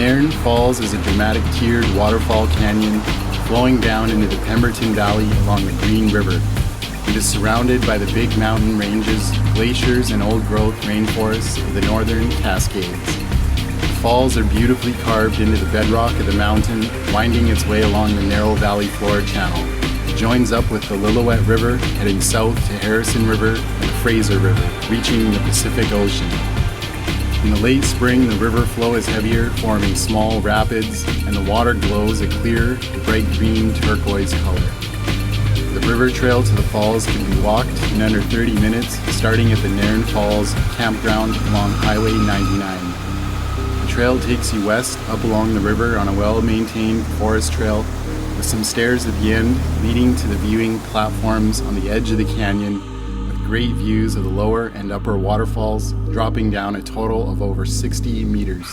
Nairn Falls is a dramatic tiered waterfall canyon flowing down into the Pemberton Valley along the Green River. It is surrounded by the big mountain ranges, glaciers, and old-growth rainforests of the Northern Cascades. The falls are beautifully carved into the bedrock of the mountain, winding its way along the narrow valley floor channel. It joins up with the Lillooet River, heading south to Harrison River and the Fraser River, reaching the Pacific Ocean. In the late spring, the river flow is heavier, forming small rapids, and the water glows a clear, bright green turquoise color. The river trail to the falls can be walked in under 30 minutes, starting at the Nairn Falls campground along Highway 99. The trail takes you west up along the river on a well-maintained forest trail with some stairs at the end leading to the viewing platforms on the edge of the canyon, great views of the lower and upper waterfalls, dropping down a total of over 60 meters.